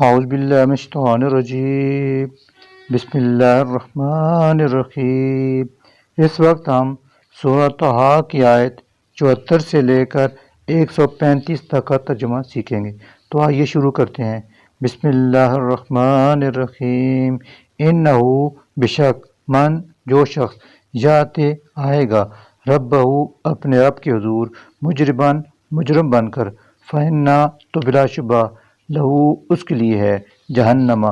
اعوذ باللہ من الشیطان الرجیم، بسم اللہ الرحمن الرحیم۔ اس وقت ہم سورہ طٰہٰ کی آیت 74 سے لے کر 135 تک کا ترجمہ سیکھیں گے۔ تو آئیے شروع کرتے ہیں۔ بسم اللہ الرحمن الرحیم۔ انہو بشک من جو شخص یاتے آئے گا ربہ اپنے رب کے حضور مجرم بن کر، فإنہ تو بلا شبہ لہو اس کے لیے ہے جہنم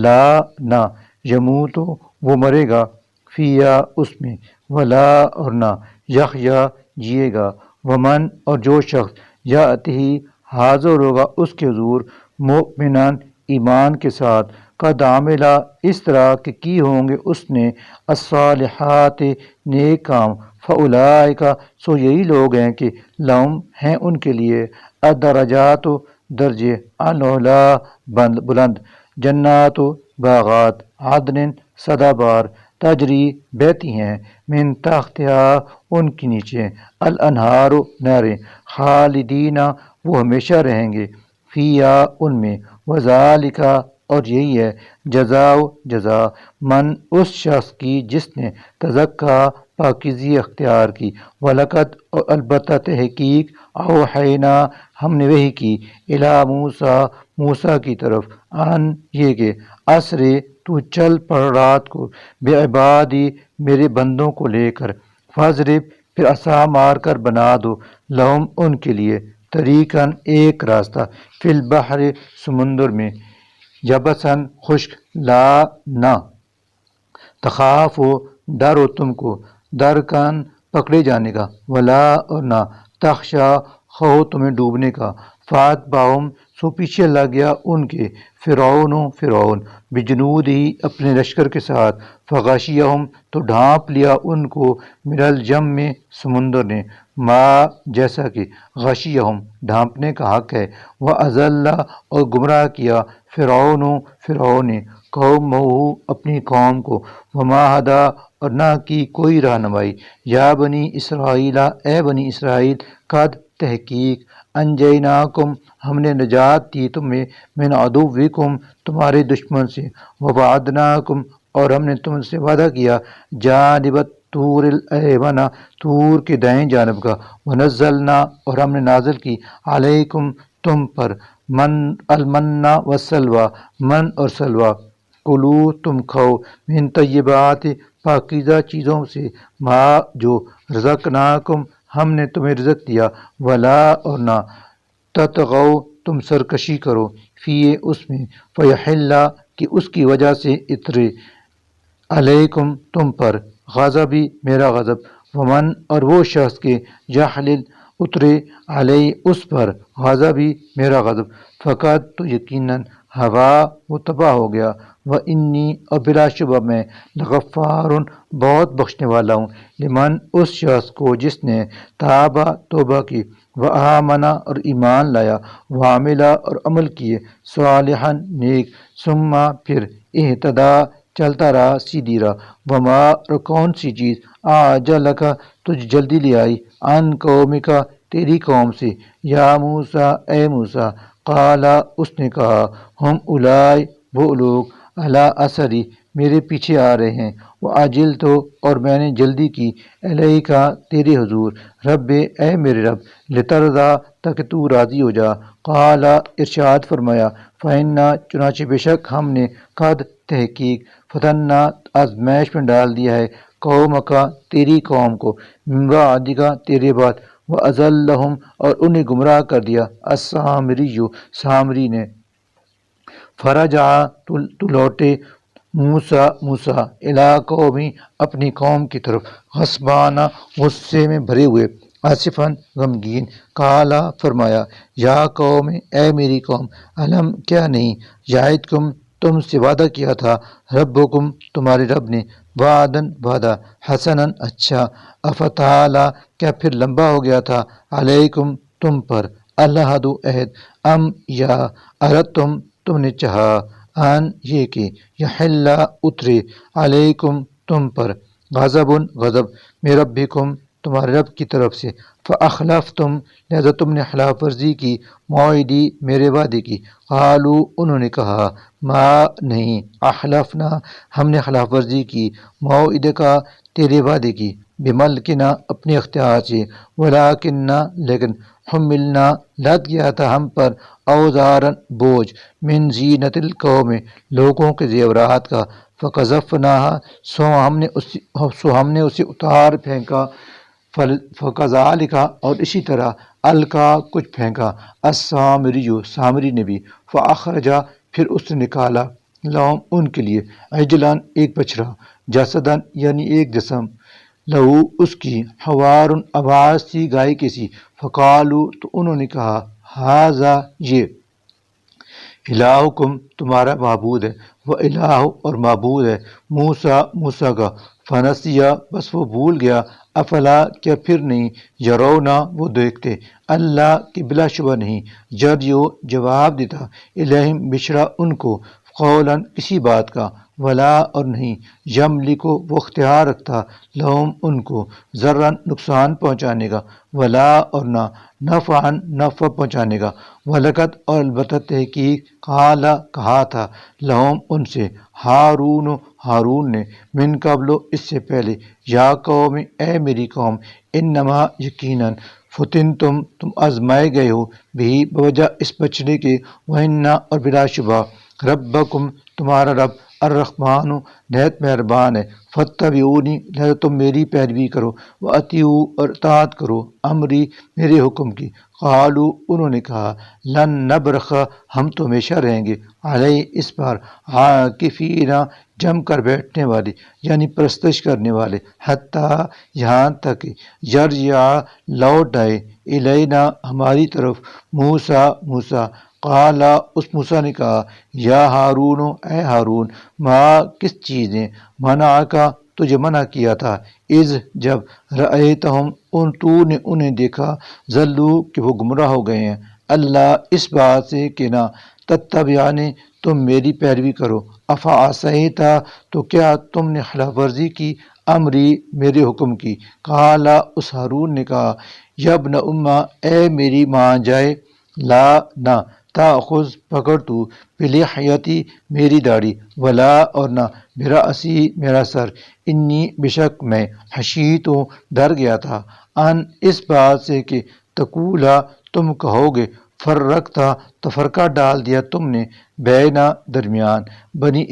لا نہ یموت وہ مرے گا فیہا اس میں، ولا اور نہ یحیا جیے گا، ومن اور جو شخص یاتہ حاضر ہوگا اس کے حضور مؤمنان ایمان کے ساتھ، قد عملا اس طرح کہ کی ہوں گے اس نے الصالحات نیک کام، فاولئک سو یہی لوگ ہیں کہ لہم ہیں ان کے لیے الدرجات درجے العلیٰ بلند، جنات باغات عدن سدا بار تجری بہتی ہیں من تحتہا ان کے نیچے الانہار نہریں، خالدین وہ ہمیشہ رہیں گے فیہا ان میں، وذالک اور یہی ہے جزا من اس شخص کی جس نے تزکا پاکیزی اختیار کی، وَلَقَدْ اور البتہ تحقیق اوحینا ہم نے وحی کی موسیٰ کی طرف ان یہ کہ اسرے تو چل پڑ رات کو بعبادی میرے بندوں کو لے کر، فاضرب پھر عصا مار کر بنا دو لہم ان کے لیے طریقاً ایک راستہ فی البحر سمندر میں، یبساً خشک لا نہ تخاف و ڈر ہو تم کو درکن پکڑے جانے کا، ولا اور نہ تخشا خو تمہیں ڈوبنے کا، فاتبعہم سو پیچھے لگ گیا ان کے فرعون بجنود ہی اپنے لشکر کے ساتھ، فغشیہم تو ڈھانپ لیا ان کو من الجم میں سمندر نے، ما جیسا کہ غشیہم ڈھانپنے کا حق ہے، وَأَضَلَّ اور گمراہ کیا فرعون نے قومہ اپنی قوم کو، وما ہدا اور نہ کی کوئی رہنمائی، یا بنی اسرائیل اے بنی اسرائیل قد تحقیق انجیناکم ہم نے نجات دی تمہیں من عدوکم تمہارے دشمن سے، وبعدناکم اور ہم نے تم سے وعدہ کیا جانب طور الایمن طور کے دائیں جانب کا، ونزلنا اور ہم نے نازل کی علیکم تم پر المن والسلوی من اور سلوی، کلو تم کھاؤ من طیبات پاکیزہ چیزوں سے، ما جو رزقناکم ہم نے تمہیں رزق دیا، ولا اور نہ تطغوا تم سرکشی کرو فیہ اس میں، فیحل کہ اس کی وجہ سے اترے علیکم تم پر غضبی میرا غضب، ومن اور وہ شخص کے یحلل اترے علیہ اس پر غضبی میرا غضب، فقط تو یقیناً ہوا وہ تباہ ہو گیا، وانی اور بلا شبہ میں لغفار بہت بخشنے والا ہوں لمن اس شخص کو جس نے تابہ توبہ کی، وآمن اور ایمان لایا، وعملا اور عمل کیے صالحا نیک، ثم پھر اہتدا چلتا رہا سیدھی راہ، وما اور کون سی چیز اعجلک تجھ جلدی لے آئی عن قومک تیری قوم سے، یا موسیٰ اے موسیٰ، قالا اس نے کہا ہم اولئک وہ لوگ علی اثری میرے پیچھے آ رہے ہیں، وعجلت اور میں نے جلدی کی الیک تیرے حضور رب اے میرے رب لترضی تاکہ تو راضی ہو جا، قالا ارشاد فرمایا فإنا چنانچہ بے شک ہم نے قد تحقیق فتنا آزمائش میں ڈال دیا ہے قومک تیری قوم کو، من بعدک تیرے بعد، وأضلهم اور انہیں گمراہ کر دیا سامری نے، فرجع تو لوٹے موسیٰ الی قومی اپنی قوم کی طرف، غضبان غصے میں بھرے ہوئے، آصفاً غمگین، قالا فرمایا یا قوم اے میری قوم، علم کیا نہیں یعدکم تم سے وعدہ کیا تھا ربکم تمہارے رب نے، وعدن وعدہ حسناً اچھا، افتعال کیا پھر لمبا ہو گیا تھا علیکم تم پر العہد عہد، ام یا اردتم تم نے چاہا ان یہ کہ یحل اترے علیکم تم پر غضب غضب من ربکم تمہارے رب کی طرف سے، فَأَخْلَفْتُمْ لہذا تم نے خلاف ورزی کی موعدی میرے وعدے کی، قالوا انہوں نے کہا ما نہیں، اخلفنا ہم نے خلاف ورزی کی موعد کا تیرے وعدے کی، بملکنا اپنے اختیار سے، ولیکننا لیکن حملنا لد گیا تھا ہم پر اوزارن بوجھ من زینت القوم لوگوں کے زیورات کا، فقذفناها سو ہم نے اسے اتار پھینکا، فَكَذَلِكَ اور اسی طرح القا کچھ پھینکا السامری سامری نے بھی، فَأَخْرَجَ پھر اس نے نکالا لہم ان کے لیے عجلاً ایک بچڑا، جسداً یعنی ایک جسم، لہو اس کی حوار آواز تھی گائے کی سی، فقالو تو انہوں نے کہا ھذا یہ الہکم تمہارا معبود ہے، و الہ اور معبود ہے موسیٰ موسیٰ کا، فنسیا بس وہ بھول گیا، افلا کیا پھر نہیں، یرونا وہ دیکھتے، اللہ کہ بلا شبہ نہیں، یرجو جواب دیتا، الہم بشرا ان کو، قولاً کسی بات کا، ولا اور نہیں، یملک وہ اختیار رکھتا، لہم ان کو، ذرًا نقصان پہنچانے کا، ولا اور نہ، نفعاً نفع پہنچانے کا، ولقد اور البتہ تحقیق قال کہا تھا، لہم ان سے، ہارون نے، من قبل اس سے پہلے، یا قوم اے میری قوم، انما یقیناً فتنتم تم آزمائے گئے ہو، بھی بوجہ اس بچڑے کے، وَإِنَّ اور بلا شبہ ربکم تمہارا رب الرحمن نہایت مہربان ہے، فاتبعونی لہذا تم میری پیروی کرو، وَأَطِیعُوا اور اطاعت کرو امری میرے حکم کی، قالوا انہوں نے کہا لن نبرخ ہم تو ہمیشہ رہیں گے، علیہ اس پر عاکفین جم کر بیٹھنے والے یعنی پرستش کرنے والے، حتیٰ یہاں تک یرجع لوٹ آئے، الینا ہماری طرف، موسیٰ قال اس موسیٰ نے کہا یا ہارون اے ہارون، ما کس چیز نے، منع کا تجھے منع کیا تھا، اذ جب رأیتہم تو نے انہیں دیکھا، ضلوا کہ وہ گمراہ ہو گئے ہیں، اللہ اس بات سے کہ نہ تتبعانی تم میری پیروی کرو، افعصیتا تو کیا تم نے خلاف ورزی کی، امری میرے حکم کی، قال اس ہارون نے کہا یا ابن امہ اے میری ماں جائے، لا نہ، تاخذ پکڑ تو بلحیتی میری داڑھی، ولا اور نہ برأسی میرا سر، انی بشک میں خشیت ڈر گیا تھا، ان اس بات سے کہ تقولا تم کہو گے، فرقتا تفرقہ ڈال دیا تم نے، بینا درمیان، بنی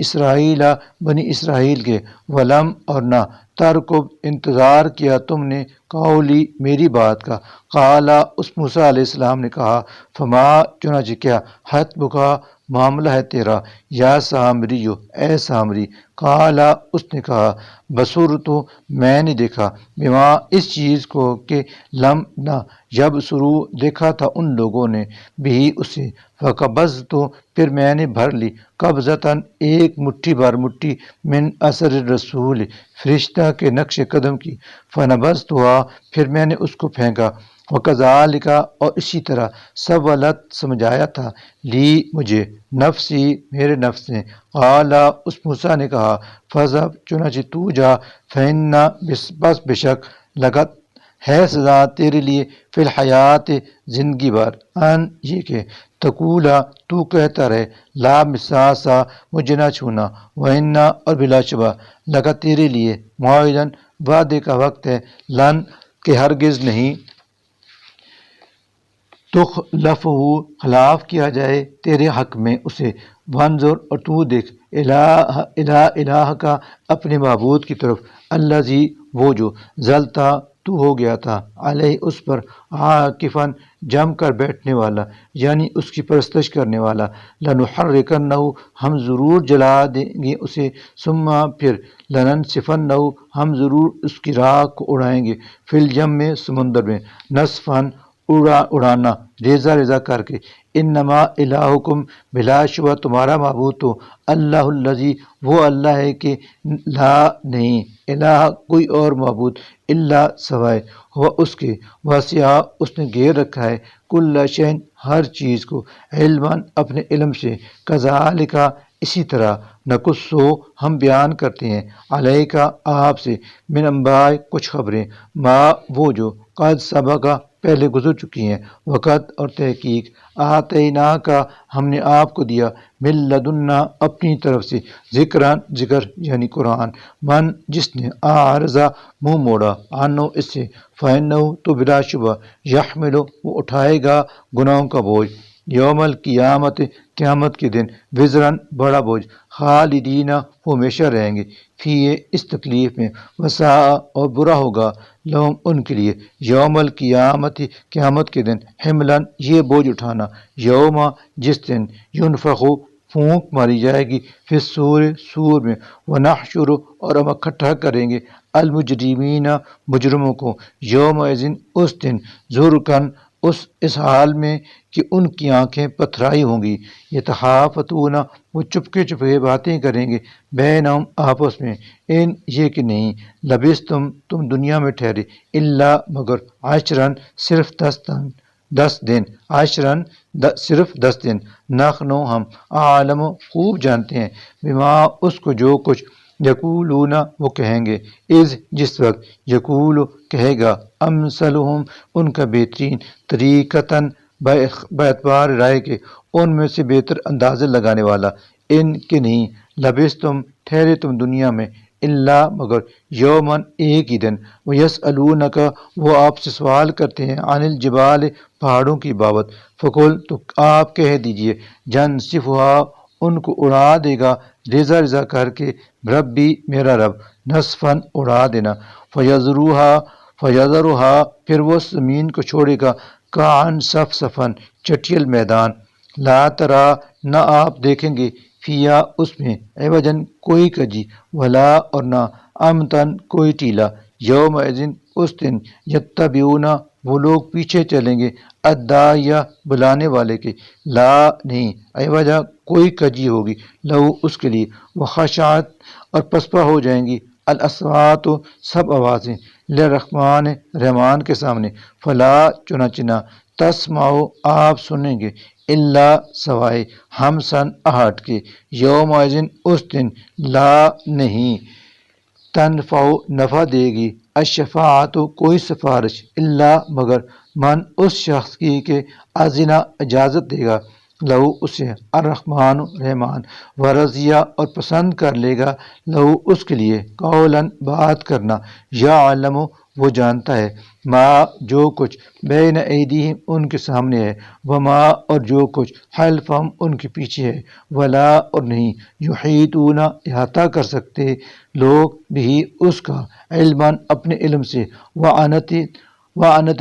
اسرائیل کے، ولم اور نہ ترکب انتظار کیا تم نے، قولی میری بات کا، قالا اس موسیٰ علیہ السلام نے کہا فما چنانچہ کیا حتبک معاملہ ہے تیرا، یا سامریو اے سامری، قالا اس نے کہا بصرت میں نے دیکھا، بما اس چیز کو کہ لم نہ یبصروا دیکھا تھا ان لوگوں نے، بھی اسے، فقبضت پھر میں نے بھر لی، قبضتاً ایک مٹھی بھر مٹھی، من اثر الرسول فرشتہ کے نقش قدم کی، فنبذتها پھر میں نے اس کو پھینکا، وکذالک اور اسی طرح سولت سمجھایا تھا، لی مجھے، نفسی میرے نفس نے، قال اس موسیٰ نے کہا فذهب چنانچہ تو جا، فإن بس بشک لگت ہے سزا تیرے لیے، فی الحیات زندگی بھر، ان یہ کہ تقولا تو کہتا رہے، لا مساسا مجھے نہ چھونا، وإن اور بلا شبہ لگا تیرے لیے، موعدن وعدے کا وقت ہے، لن کہ ہرگز نہیں، تخلفہ خلاف کیا جائے تیرے حق میں اسے، وانظر اور تو دیکھ، الہ کا اپنے معبود کی طرف، الذی وہ جو ظلتا تو ہو گیا تھا، علیہ اس پر، عاکفاً جم کر بیٹھنے والا یعنی اس کی پرستش کرنے والا، لنحرکنہ ہم ضرور جلا دیں گے اسے، ثم پھر لننسفنہ ہم ضرور اس کی راکھ کو اڑائیں گے، فی الیم سمندر میں، نسفاً اڑانا، ریزہ ریزہ کر کے، انما الہکم بلا شبہ تمہارا معبود تو اللہ الذی وہ اللہ ہے کہ لا نہیں الہ کوئی اور معبود الا سوائے ہوا اس کے، وسع اس نے گھیر رکھا ہے کل شیء ہر چیز کو، علما اپنے علم سے، کذالک اسی طرح نقصو ہم بیان کرتے ہیں علیہ کا آپ سے من انباء کچھ خبریں ما وہ جو قد سبقہ پہلے گزر چکی ہیں وقت اور تحقیق آتینا کا ہم نے آپ کو دیا من لدنا اپنی طرف سے ذکر یعنی قرآن من جس نے عارضہ منہ موڑا عنو اس سے فإنہ تو بلا شبہ یحمل وہ اٹھائے گا گناہوں کا بوجھ یوم القیامت قیامت کے دن وزرن بڑا بوجھ خالدین وہ ہمیشہ رہیں گے فی اس تکلیف میں وساء اور برا ہوگا لہم ان کے لیے یوم القیامت قیامت کے دن حملن یہ بوجھ اٹھانا یوم جس دن ینفخ پھونک ماری جائے گی پھر سور میں ونحشر اور ہم اکٹھا کریں گے المجرمین مجرموں کو یوم اذن اس دن زرکن اس حال میں کہ ان کی آنکھیں پتھرائی ہوں گی یتحافتون وہ چپکے چپکے باتیں کریں گے بینہم آپس میں ان یہ کہ نہیں لبثتم تم دنیا میں ٹھہرے الا مگر عشرن صرف 10 دن عشرن صرف 10 دن نحنو ہم عالم خوب جانتے ہیں بما اس کو جو کچھ یقولون وہ کہیں گے اذ جس وقت یقول کہے گا امثلہم ان کا بہترین طریقتاً باعتبار رائے کے ان میں سے بہتر اندازے لگانے والا ان کے نہیں لبثتم ٹھہرے تم دنیا میں الا مگر یومن ایک ہی دن ویسألونک وہ آپ سے سوال کرتے ہیں عن الجبال پہاڑوں کی بابت فقل تو آپ کہہ دیجئے جنسفھا ان کو اڑا دے گا ریزہ کر کے ربی میرا رب نصفاً اڑا دینا فیذرھا پھر وہ زمین کو چھوڑے گا کعن صفصفاً چٹیل میدان لا ترا نہ آپ دیکھیں گے فیا اس میں عوجن کوئی کجی ولا اور نہ امتن کوئی ٹیلا یوم اذن اس دن یتبعون وہ لوگ پیچھے چلیں گے الداعیہ بلانے والے کے لا نہیں عوجہ کوئی کجی ہوگی لہو اس کے لیے وخشعت اور پسپا ہو جائیں گی الاصوات سب آوازیں للرحمن رحمان کے سامنے فلا چنانچہ تسمعوا آپ سنیں گے الا سوائے ہمسن آہٹ کے یوم اذن اس دن لا نہیں تنفع نفع دے گی الشفاعت کوئی سفارش الا مگر من اس شخص کی کہ اذن اجازت دے گا لہو اسے الرحمن رحمان ورضیہ اور پسند کر لے گا لہو اس کے لیے قولاً بات کرنا یعلم وہ جانتا ہے ما جو کچھ بین ایدیہم ان کے سامنے ہے وما اور جو کچھ خلفہم ان کے پیچھے ہے ولا اور نہیں یحیطون احاطہ کر سکتے لوگ بھی اس کا علماً اپنے علم سے وعنت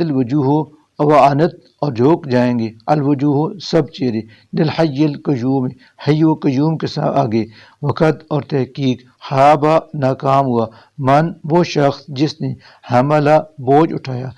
الوجوہ وعنت اور جھوک جائیں گے الوجوہ سب چہرے للحی القیوم حی و قیوم کے ساتھ آگے وقت اور تحقیق خابہ ناکام ہوا من وہ شخص جس نے حملہ بوجھ اٹھایا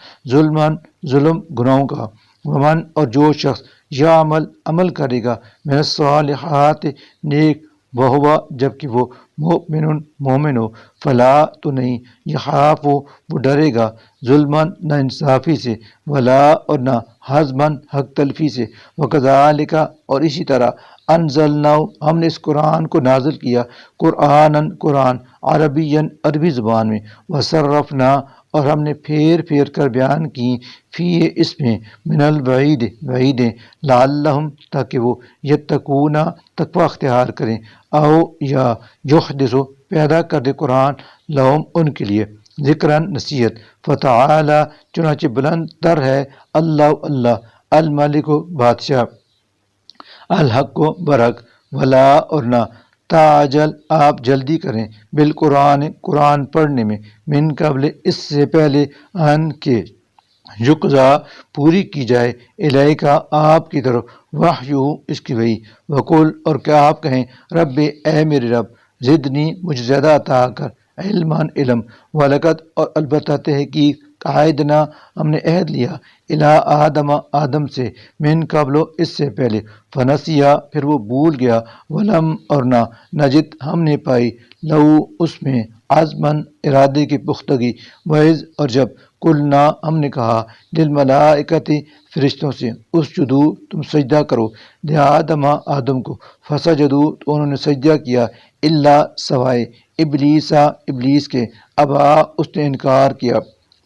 ظلم گناہوں کا ومن اور جو شخص یعمل عمل کرے گا من الصالحات نیک وہوا جبکہ وہ مومن ہو فلا تو نہیں یخاف وہ ڈرے گا ظلماً نہ انصافی سے ولا اور نہ حزماً حق تلفی سے وکذالک اور اسی طرح انزلنا ہم نے اس قرآن کو نازل کیا قرآن عربیًا عربی زبان میں وصرفنا اور ہم نے پھیر کر بیان کی فی اس میں من وعیدیں لعلہم تاکہ وہ یتقون تقوی اختیار کریں او یا یحدث پیدا کر دے قرآن لہم ان کے لیے ذکراً نصیحت فتعالی چنانچہ بلند تر ہے اللہ الملک بادشاہ الحق برحق ولا اور نہ تعجل آپ جلدی کریں قرآن پڑھنے میں من قبل اس سے پہلے ان کے یقضا پوری کی جائے الیکا آپ کی طرف وحیہ اس کی وحی وقل اور کیا آپ کہیں رب اے میرے رب زدنی مجھے زیادہ عطا کر علم ولقد اور البتہ تحقیق قائدنا ہم نے عہد لیا الی آدم سے من قبل اس سے پہلے فنسیا پھر وہ بھول گیا ولم اور نہ نجد ہم نے پائی لہو اس میں عزماً ارادے کی پختگی وعز اور جب قلنا ہم نے کہا للملائکۃ فرشتوں سے اسجدو تم سجدہ کرو لآدم آدم کو فسجدو تو انہوں نے سجدہ کیا الا سوائے ابلیس کے ابا اس نے انکار کیا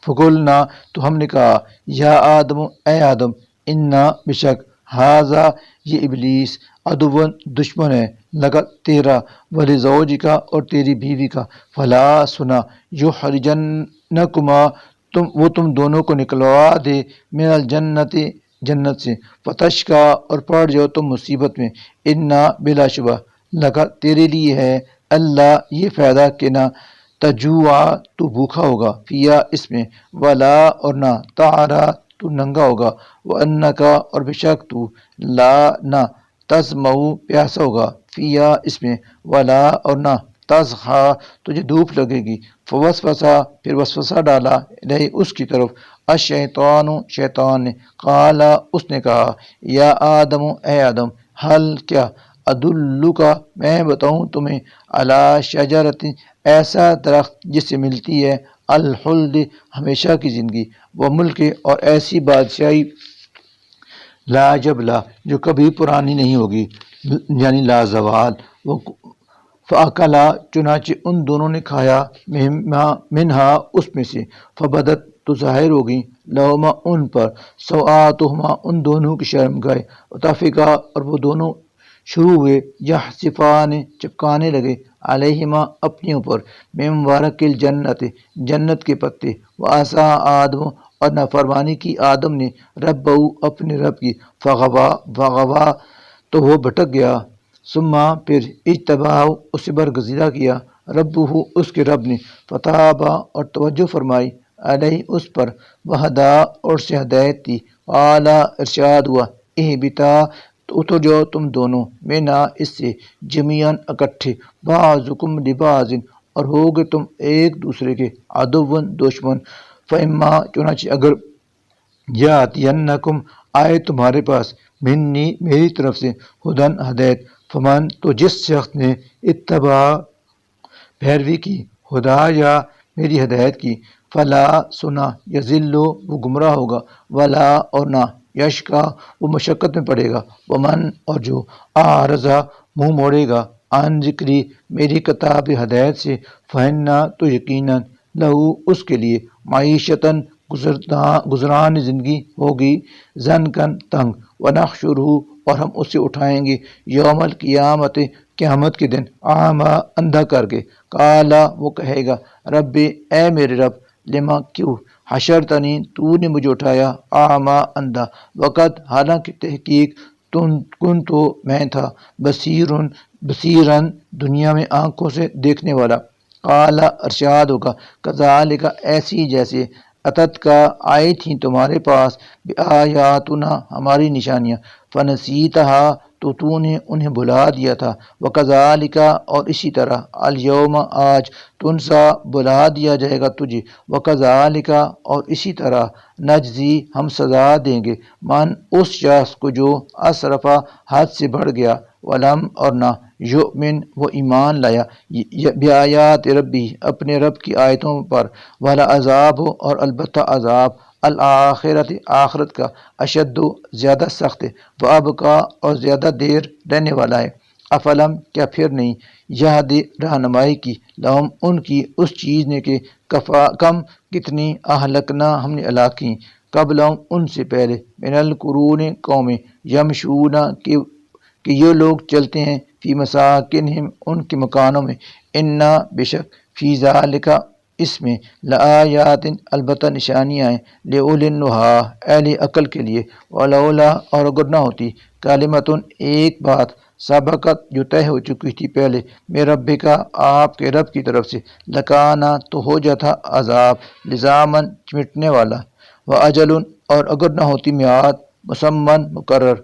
فقلنا تو ہم نے کہا یا آدم اے آدم انا بشک ہاذا یہ ابلیس عدوً دشمن ہے لگا تیرا ولزوجکا اور تیری بیوی کا فلا سنا یخرجنکما تم دونوں کو نکلوا دے من الجنت جنت سے فتشکا اور پڑ جاؤ تم مصیبت میں انا بلا شبہ لگا تیرے لیے ہے اللہ یہ فائدہ کہ نہ تجوع تو بھوکا ہوگا فیا اس میں ولا اور نہ تعرا تو ننگا ہوگا وانکا اور بے شک تو لا نہ تزمعو پیاسا ہوگا فیا اس میں ولا اور نہ تضحا تجھے دھوپ لگے گی فوسوسا پھر وسوسہ ڈالا الیہ اس کی طرف الشیطان شیطان نے قالا اس نے کہا یا آدم اے آدم حل کیا ادلکا میں بتاؤں تمہیں علی شجرت ایسا درخت جس سے ملتی ہے الخلد ہمیشہ کی زندگی وہ ملک اور ایسی بادشاہی لا جبلا جو کبھی پرانی نہیں ہوگی یعنی لا زوال وہ فاکلا چنانچہ ان دونوں نے کھایا منہا اس میں سے فبدت تو ظاہر ہوگی لہما ان پر سوآتہما ان دونوں کی شرم گئے وطفقا اور وہ دونوں شروع ہوئے یحصفان چپکانے لگے علیہما اپنے اوپر من ورق الجنت جنت کے پتے وعصا آدم اور نافرمانی کی آدم نے ربہ اپنے رب کی فغوا تو وہ بھٹک گیا ثم پھر اجتباہ اسے برگزیدہ کیا ربہ اس کے رب نے فتابا اور توجہ فرمائی علیہ اس پر وہدا اور سے ہدایت دی اعلیٰ ارشاد ہوا اہبتا تو اتر جاؤ تم دونوں مینا اس سے جمیعاً اکٹھے بعضکم لبعض اور ہوگے تم ایک دوسرے کے عدوً دشمن فاما چنانچہ اگر یاتینکم آئے تمہارے پاس منی میری طرف سے ہدن ہدایت فمن تو جس شخص نے اتبع پیروی کی خدا یا میری ہدایت کی فلا سنا یذلو وہ گمراہ ہوگا ولا اور نہ یشکا وہ مشقت میں پڑے گا ومن اور جو آرزا منہ موڑے گا عن ذکری میری کتاب ہدایت سے فہنا تو یقیناً لہو اس کے لیے معیشتاً گزران زندگی ہوگی زنکن تنگ ونحشرہ اور ہم اسے اٹھائیں گے یوم القیامت قیامت کے دن اعمیٰ اندھا کر کے کالا وہ کہے گا رب اے میرے رب لما کیوں حشرتنی تو نے مجھے اٹھایا اعمیٰ اندھا وقت حالانکہ تحقیق کن تو میں تھا بصیراً دنیا میں آنکھوں سے دیکھنے والا قالا ارشاد ہوگا کذالک ایسی جیسے اتت کا آئی تھیں تمہارے پاس بآیاتنا ہماری نشانیاں فنسیتہا تو نے انہیں بھلا دیا تھا وکذالک اور اسی طرح الیوم آج تنسا بھلا دیا جائے گا تجھے وکذالک اور اسی طرح نجزی ہم سزا دیں گے من اس شخص کو جو اسرفا حد سے بڑھ گیا ولم اور نہ یؤمن وہ ایمان لایا بیایات ربی اپنے رب کی آیتوں پر والا عذاب اور البتہ عذاب الآخرت آخرت کا اشد زیادہ سخت ہے وابقا اور زیادہ دیر رہنے والا ہے افلم کیا پھر نہیں یہدی رہنمائی کی لہم ان کی اس چیز نے کہ کم کتنی اہلکنا ہم نے ہلاک کی قبلہم ان سے پہلے من القرون قوم یمشون کہ یہ لوگ چلتے ہیں فی مساکنہم ان کے مکانوں میں انا بشک فی ذالک اس میں لآیات البتہ نشانیاں ہیں لأولی النہا اہل عقل کے لیے ولولا اور اگر نہ ہوتی کلمۃ ایک بات سبقت جو طے ہو چکی تھی پہلے میرے رب کا آپ کے رب کی طرف سے لکانا تو ہو جاتا عذاب لزامن چمٹنے والا واجل اور اگر نہ ہوتی میعاد مسمن مقرر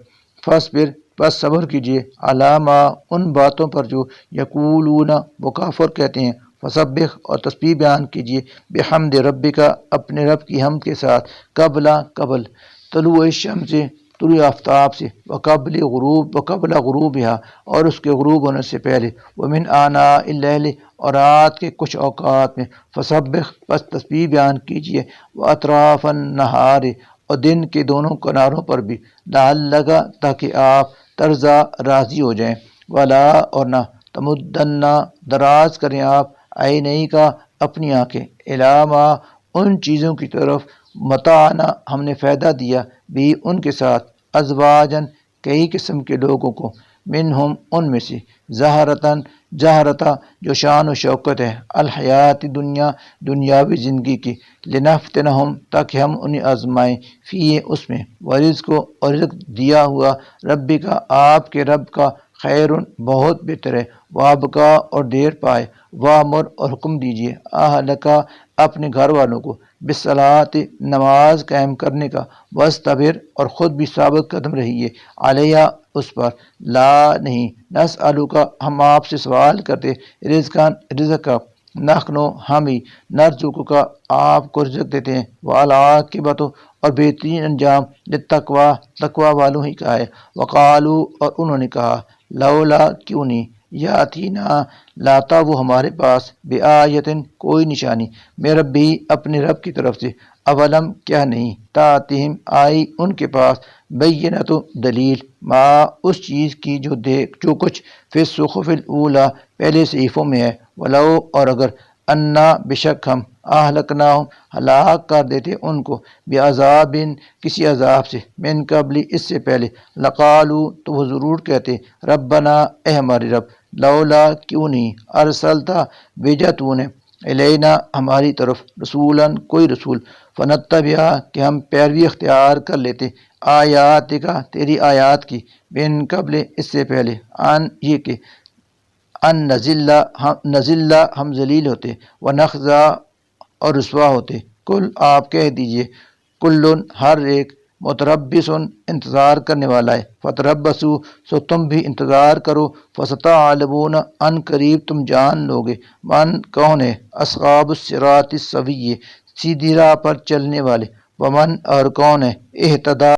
فاصبر بس صبر کیجیے علامہ ان باتوں پر جو یقولون وہ کافر کہتے ہیں فسبح اور تسبیح بیان کیجیے بحمد ربک اپنے رب کی حمد کے ساتھ قبل طلوع الشمس طلوع آفتاب سے، وقبل غروبها، اور اس کے غروب ہونے سے پہلے، ومن آناء اللیل، اور رات کے کچھ اوقات میں، فسبح، پس تسبیح بیان کیجیے، واطراف النہار، اور دن کے دونوں کناروں پر بھی، لعلک، تاکہ آپ ترضا، راضی ہو جائیں، ولا، اور نہ، تمدن، دراز کریں آپ، عینئی کا، اپنی آنکھیں، علامہ، ان چیزوں کی طرف، متانا، ہم نے فائدہ دیا، بھی ان کے ساتھ، ازواجن، کئی قسم کے لوگوں کو، منہم، ان میں سے، زہرتا، جو شان و شوکت ہے، الحیات دنیا، دنیاوی زندگی کی، لنفتنہم، تاکہ ہم انہیں آزمائیں، فی، اس میں، ورزق، اور رزق دیا ہوا، ربی کا، آپ کے رب کا، خیر، بہت بہتر ہے، وابقا، اور دیر پائے، وامر، اور حکم دیجیے، اہلکا، اپنے گھر والوں کو، بالصلاۃ، نماز قائم کرنے کا، واصطبر، اور خود بھی ثابت قدم رہیے، علیہ، اس پر، لا، نہیں، نسألک، ہم آپ سے سوال کرتے، رزق کا، نحنو، ہم ہی، نرزقک، آپ کو رزق دیتے ہیں، والعاقبۃ، اور بہترین انجام، للتقوی، تقوی والوں ہی کا ہے، وقالو، اور انہوں نے کہا، لولا، کیوں نہیں، یاتینا، لاتا وہ ہمارے پاس، بآیتن، کوئی نشانی، میں ربی، اپنے رب کی طرف سے، اولم، کیا نہیں، تاتہم، آئی ان کے پاس، بینۃ، دلیل، ما، اس چیز کی، جو کچھ، فی الصحف الاولی، پہلے صحیفوں میں ہے، ولو، اور اگر، انا، بے شک ہم، اہلکناہم، ہلاک کر دیتے ان کو، بعذاب، کسی عذاب سے، من قبل، اس سے پہلے، لقالو، تو وہ ضرور کہتے، ربنا، اے ہمارے رب، لولا، کیوں نہیں، ارسلتا، بھیجا تو نے، الینا، ہماری طرف، رسولا، کوئی رسول، فنتبع، کہ ہم پیروی اختیار کر لیتے، آیات کا، تیری آیات کی، من قبل، اس سے پہلے، ان، یہ کہ، ان نزل، ہم ذلیل ہوتے، ونخزا، اور رسوا ہوتے، کل، آپ کہہ دیجئے، کل، ہر ایک، متربص، انتظار کرنے والا ہے، فتربصوا، سو تم بھی انتظار کرو، فستعلمون، ان قریب تم جان لوگے، من، کون ہے، اصحاب الصراط السوی، سیدھی راہ پر چلنے والے، ومن، اور کون ہے، اہتدی،